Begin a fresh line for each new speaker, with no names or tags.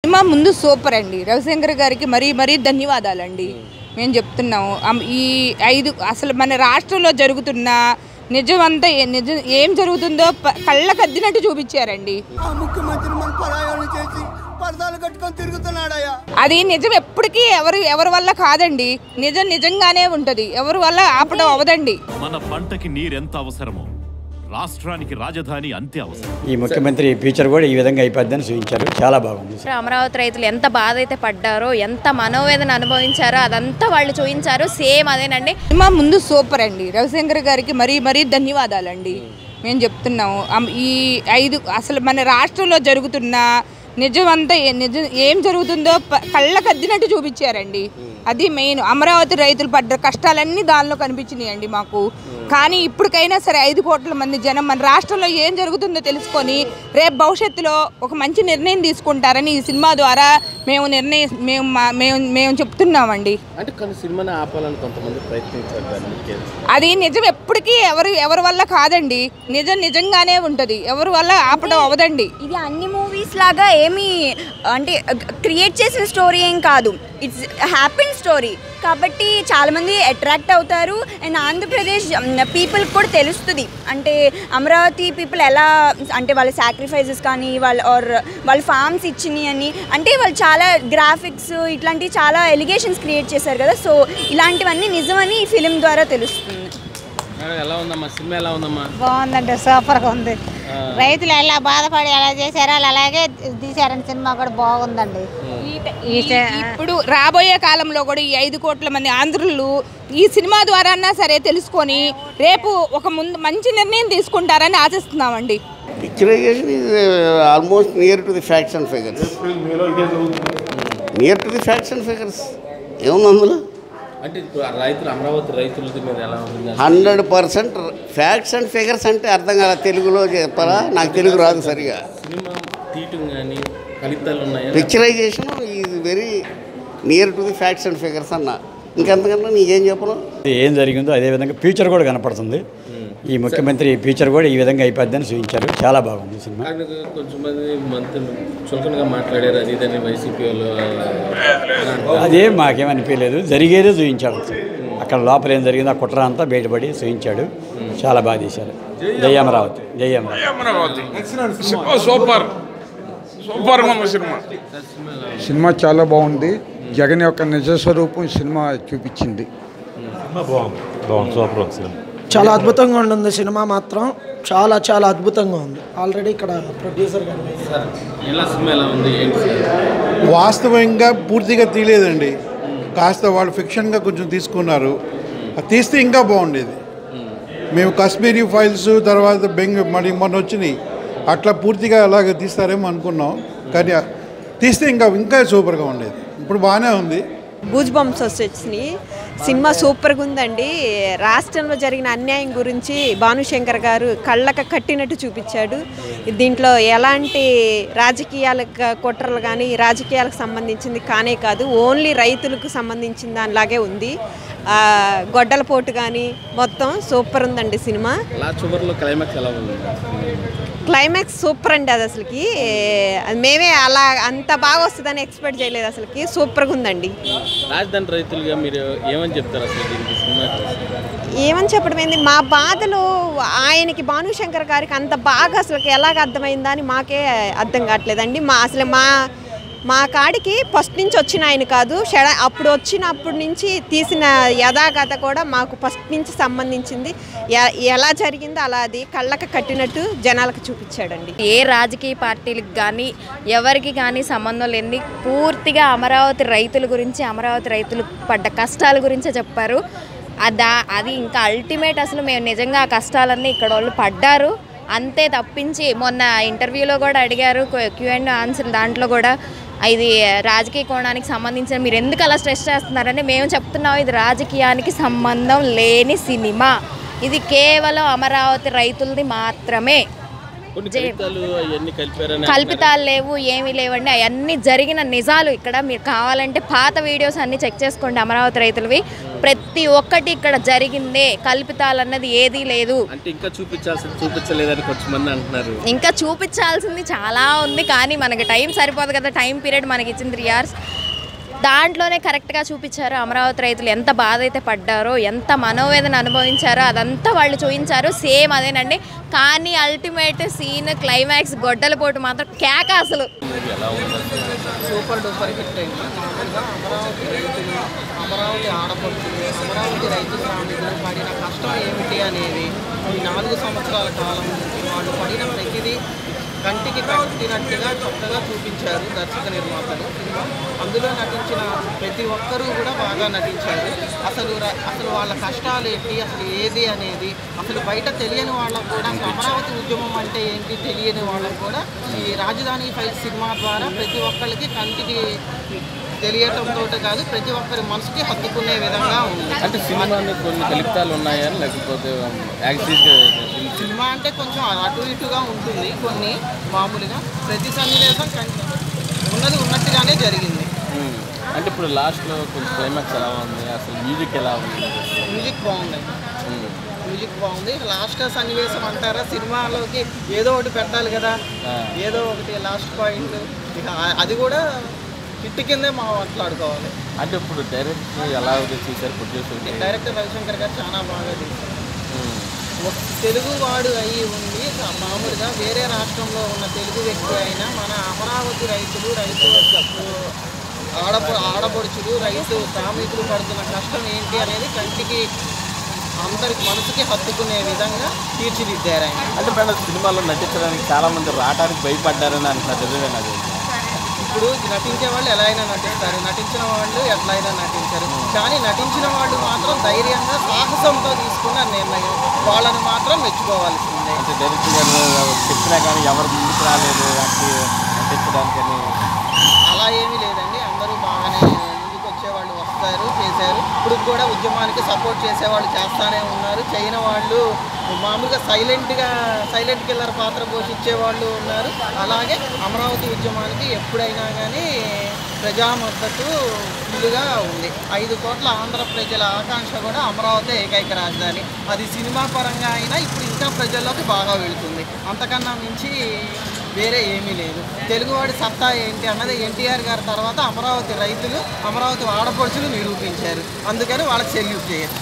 Cinema ముందు super అండి. రవిశంకర్ గారికి మరీ ధన్యవాదాలండి. మేము చెప్తున్నాము ఈ 5 అసలు మన రాష్ట్రంలో జరుగుతున్న నిజమంతా నిజం ఏం జరుగుతుందో కళ్ళకు అద్దినట్టు చూపించారండి. అది నిజం ఎప్పటికీ ఎవరి వల్ల కాదండి. నిజంగానే ఉంటది. ఎవరి వల్ల ఆపడం అవదండి.
మన పంటకి నీరెంత అవసరమో రాష్ట్రానికి రాజధాని అంతే అవసరం.
ఈ ముఖ్యమంత్రి ఫ్యూచర్ కూడా ఈ విధంగా అయిపోద్దని చూపించారు. చాలా బాగుంది.
అమరావతి రైతులు ఎంత బాధ అయితే పడ్డారో, ఎంత మనోవేదన అనుభవించారో అదంతా వాళ్ళు చూపించారు. సేమ్ అదేనండి.
సినిమా ముందు సూపర్ అండి. రవిశంకర్ గారికి మరీ ధన్యవాదాలండి. మేము చెప్తున్నాము ఈ 5 అసలు మన రాష్ట్రంలో జరుగుతున్న నిజమంతా నిజం ఏం జరుగుతుందో కళ్ళకు అద్దినట్టు చూపించారండి. అది మెయిన్. అమరావతి రైతులు పడ్డ కష్టాలన్నీ దానిలో కనిపించినాయండి మాకు. కానీ ఇప్పటికైనా సరే 5 కోట్ల మంది జనం మన రాష్ట్రంలో ఏం జరుగుతుందో తెలుసుకొని రేపు భవిష్యత్తులో ఒక మంచి నిర్ణయం తీసుకుంటారని ఈ సినిమా ద్వారా మేము చెప్తున్నామండి. అది నిజం ఎప్పటికీ ఎవరి వల్ల కాదండి. నిజంగానే ఉంటది. ఎవరి వల్ల ఆపడం అవదండి.
ఇది అన్ని మూవీస్ లాగా ఏమి అంటే క్రియేట్ చేసిన స్టోరీ ఏం కాదు. ఇట్స్ హ్యాపీ స్టోరీ కాబట్టి చాలామంది అట్రాక్ట్ అవుతారు. అండ్ ఆంధ్రప్రదేశ్ పీపుల్కి కూడా తెలుస్తుంది. అంటే అమరావతి పీపుల్ ఎలా అంటే వాళ్ళ సాక్రిఫైజెస్ కానీ వాళ్ళ ఫార్మ్స్ ఇచ్చినాయి అని అంటే వాళ్ళు చాలా గ్రాఫిక్స్ ఇట్లాంటివి చాలా ఎలిగేషన్స్ క్రియేట్ చేశారు కదా. సో ఇలాంటివన్నీ నిజమని ఈ ఫిలిం ద్వారా తెలుస్తుంది.
బాగుందండి. సూపర్గా ఉంది. రైతులు ఎలా బాధపడి ఎలా చేశారో అలాగే తీశారని సినిమా కూడా బాగుందండి.
ఇప్పుడు రాబోయే కాలంలో కూడా ఈ 5 కోట్ల మంది ఆంధ్రులు ఈ సినిమా ద్వారా సరే తెలుసుకొని రేపు ఒక మంచి నిర్ణయం తీసుకుంటారని ఆశిస్తున్నామండి.
Picturization is almost near to the facts and figures. ఏముంది అందులో?
అంటే రైతులు అమరావతి రైతులది మీద ఎలా ఉంది?
100% ఫ్యాక్ట్స్ అండ్ ఫిగర్స్ అంటే అర్థం కాదు. తెలుగులో చెప్పాలా? నాకు తెలుగు రాదు సరిగా.
సినిమా తీయటం కానీ ఫలితాలు ఉన్నాయా?
Picturisation is very near to the facts and figures అన్న. ఇంకెంతకన్నా నీకేం చెప్పను.
ఏం జరిగిందో అదేవిధంగా ఫ్యూచర్ కూడా కనపడుతుంది. ఈ ముఖ్యమంత్రి ఫ్యూచర్ కూడా ఈ విధంగా అయిపోద్దని చూపించారు. చాలా బాగుంది సినిమా.
కొంచెం మంది మంత్రులు చులకనగా మాట్లాడారు. అది ఇదని వైసీపీ వాళ్ళు
అదేం మాకేమనిపించలేదు. జరిగేదే చూపించాడు. అక్కడ లోపల ఏం జరిగిందో ఆ కుట్ర అంతా బయటపడి చూపించాడు. చాలా బాగా తీశారు. జై అమరావతి. జై అమరావతి.
సినిమా చాలా బాగుంది. జగన్ యొక్క నిజ స్వరూపం సినిమా చూపించింది.
చాలా అద్భుతంగా ఉంటుంది సినిమా మాత్రం. చాలా అద్భుతంగా ఉంది. ఆల్రెడీ ఇక్కడ ప్రొడ్యూసర్
వాస్తవంగా పూర్తిగా తీయలేదండి. కాస్త వాళ్ళు ఫిక్షన్గా కొంచెం తీసుకున్నారు. తీస్తే ఇంకా బాగుండేది. మేము కాశ్మీరీ ఫైల్స్ తర్వాత మొన్న వచ్చినాయి అట్లా పూర్తిగా అలాగే తీస్తారేమో అనుకున్నాం. కానీ తీస్తే ఇంకా సూపర్గా ఉండేది. ఇప్పుడు బాగానే ఉంది.
గూజ్ బంప్స్ వచ్చినాయి. సినిమా సూపర్గా ఉందండి. రాష్ట్రంలో జరిగిన అన్యాయం గురించి భానుశంకర్ గారు కళ్ళకు కట్టినట్టు చూపించాడు. దీంట్లో ఎలాంటి రాజకీయాలకు కుట్రలు కానీ రాజకీయాలకు సంబంధించింది కానే కాదు. ఓన్లీ రైతులకు సంబంధించిన దానిలాగే ఉంది. గొడ్డల పోటు కానీ మొత్తం సూపర్ ఉందండి సినిమా. క్లైమాక్స్ సూపర్ అండి. అది అసలుకి మేమే అలా అంత బాగా వస్తుందని ఎక్స్పెక్ట్ చేయలేదు. అసలుకి సూపర్గా ఉందండి.
రాజధాని రైతులుగా మీరు ఏమని చెప్తారు?
ఏమని చెప్పడం ఏంది, మా బాధలు ఆయనకి భానుశంకర్ గారికి అంత బాగా అసలుకి ఎలాగ అర్థమైందా అని మాకే అర్థం కావట్లేదండి. మా కాడికి ఫస్ట్ నుంచి వచ్చిన ఆయన కాదు, అప్పుడు వచ్చినప్పటి నుంచి తీసిన యథాకథ కూడా మాకు ఫస్ట్ నుంచి సంబంధించింది. ఎలా జరిగిందో అలా అది కళ్ళకు కట్టినట్టు జనాలకు చూపించాడండి.
ఏ రాజకీయ పార్టీలకు కానీ ఎవరికి కానీ సంబంధం లేని పూర్తిగా అమరావతి రైతుల గురించి, అమరావతి రైతులు పడ్డ కష్టాల గురించే చెప్పారు. అది ఇంకా అల్టిమేట్. అసలు మేము నిజంగా ఆ కష్టాలన్నీ ఇక్కడ వాళ్ళు పడ్డారు అంతే తప్పించి, మొన్న ఇంటర్వ్యూలో కూడా అడిగారు Q&A ఆన్సర్, దాంట్లో కూడా ఇది రాజకీయ కోణానికి సంబంధించిన మీరు ఎందుకు అలా స్ట్రెస్ చేస్తున్నారంటే మేము చెప్తున్నాం ఇది రాజకీయానికి సంబంధం లేని సినిమా. ఇది కేవలం అమరావతి రైతులది మాత్రమే.
కొన్ని కల్పితాలు అవన్నీ కలిపారని
కల్పితాలు లేవు, ఏమీ లేవండి. అవన్నీ జరిగిన నిజాలు ఇక్కడ. మీరు కావాలంటే పాత వీడియోస్ అన్నీ చెక్ చేసుకోండి అమరావతి రైతులవి. ప్రతి ఒక్కటి ఇక్కడ జరిగిందే, కల్పితాలు అన్నది ఏదీ లేదు.
అంటే ఇంకా చూపించలేదని కొంతమంది అంటున్నారు.
ఇంకా చూపించాల్సింది చాలా ఉంది, కానీ మనకి టైం సరిపోదు కదా. టైం పీరియడ్ మనకి ఇచ్చింది 3 hours. దాంట్లోనే కరెక్ట్గా చూపించారు అమరావతి రైతులు ఎంత బాధ అయితే పడ్డారో, ఎంత మనోవేదన అనుభవించారో అదంతా వాళ్ళు చూపించారు. సేమ్ అదేనండి. కానీ అల్టిమేట్ సీన్, క్లైమాక్స్, గొడ్డల పోటు మాత్రం కేక అసలు.
సూపర్ డూపర్ హిట్ అయింది. అమరావతి రైతులు, అమరావతి ఆడపడుచులు, అమరావతి రైతు శ్రామికులు పడిన కష్టం ఏమిటి అనేది ఈ 4 సంవత్సరాల కాలం నుంచి వాళ్ళు పడిన ప్రతిదీ కంటికి కట్టినట్టుగా చక్కగా చూపించారు దర్శక నిర్మాతలు. అందులో నటించిన ప్రతి ఒక్కరూ కూడా బాగా నటించారు. అసలు వాళ్ళ కష్టాలు ఏంటి, అసలు ఏది అనేది అసలు బయట తెలియని వాళ్ళకు కూడా, అమరావతి ఉద్యమం అంటే ఏంటి తెలియని వాళ్ళకు కూడా ఈ రాజధాని ఫైల్స్ సినిమా ద్వారా ప్రతి ఒక్కరికి కంటికి తెలియటంతో కాదు, ప్రతి ఒక్కరి మనసుకి హత్తుకునే విధంగా ఉంది.
అంటే సినిమాలో కొన్ని కల్పితాలు ఉన్నాయా లేకపోతే
సినిమా అంటే కొంచెం అటు ఇటుగా ఉంటుంది. కొన్ని మామూలుగా ప్రతి సన్నివేశం ఉన్నట్టుగానే జరిగింది.
అంటే ఇప్పుడు లాస్ట్లో కొంచెం క్లైమాక్స్ ఎలా ఉంది, అసలు మ్యూజిక్ ఎలా ఉంది?
మ్యూజిక్ బాగుంది, మ్యూజిక్ బాగుంది. లాస్ట్ సన్నివేశం అంటారా, సినిమాలోకి ఏదో ఒకటి పెట్టాలి కదా, ఏదో ఒకటి లాస్ట్ పాయింట్, ఇక అది కూడా హిట్ కిందే మనం మాట్లాడుకోవాలి.
అంటే ఇప్పుడు డైరెక్టర్ ఎలా చూసారు? ప్రొడ్యూసర్
డైరెక్టర్ రవిశంకర్ గారు చాలా బాగా తీశారు. తెలుగు వాడు అయి ఉండి మామూలుగా వేరే రాష్ట్రంలో ఉన్న తెలుగు వ్యక్తి అయినా మన అమరావతి రైతులు, ఆడపడుచులు, రైతు శ్రామికులు పడుతున్న కష్టం ఏంటి అనేది కంటికి అందరికి మనసుకి హత్తుకునే విధంగా తీర్చిదిద్దారు ఆయన.
అంటే మేడం సినిమాలో నటించడానికి చాలామంది రావడానికి భయపడ్డారని అంటున్నారు, నిజమేనా?
ఇప్పుడు నటించే వాళ్ళు ఎలా అయినా నటిస్తారు, నటించిన వాళ్ళు ఎట్లయినా నటించారు. కానీ నటించిన వాళ్ళు మాత్రం ధైర్యంగా సాహసంతో తీసుకున్న నిర్ణయం, వాళ్ళని మాత్రం మెచ్చుకోవాల్సిందే.
అంటే డైరెక్టర్ గారు చెప్పినా కానీ ఎవరు ముందుకు రాలేదు నటించడానికని
అలా ఏమీ లేదండి. అందరూ బాగానే ముందుకు వచ్చేవాళ్ళు వస్తారు, చేశారు. ఇప్పుడు కూడా ఉద్యమానికి సపోర్ట్ చేసేవాళ్ళు చేస్తానే ఉన్నారు. చేయని వాళ్ళు మామూలుగా సైలెంట్ కిల్లర్ పాత్ర పోషించే వాళ్ళు ఉన్నారు. అలాగే అమరావతి ఉద్యమానికి ఎప్పుడైనా కానీ ప్రజా మద్దతు ఫుల్గా ఉంది. 5 కోట్ల ఆంధ్ర ప్రజల ఆకాంక్ష కూడా అమరావతి ఏకైక రాజధాని. అది సినిమా పరంగా అయినా ఇప్పుడు ఇంకా ప్రజల్లోకి బాగా వెళుతుంది. అంతకన్నా మించి వేరే ఏమీ లేదు. తెలుగువాడి సత్తా ఏంటి అన్నది ఎన్టీఆర్ గారి తర్వాత అమరావతి రైతులు, అమరావతి ఆడపడుచులు నిరూపించారు. అందుకని వాళ్ళకి సెల్యూట్ చేయొచ్చు.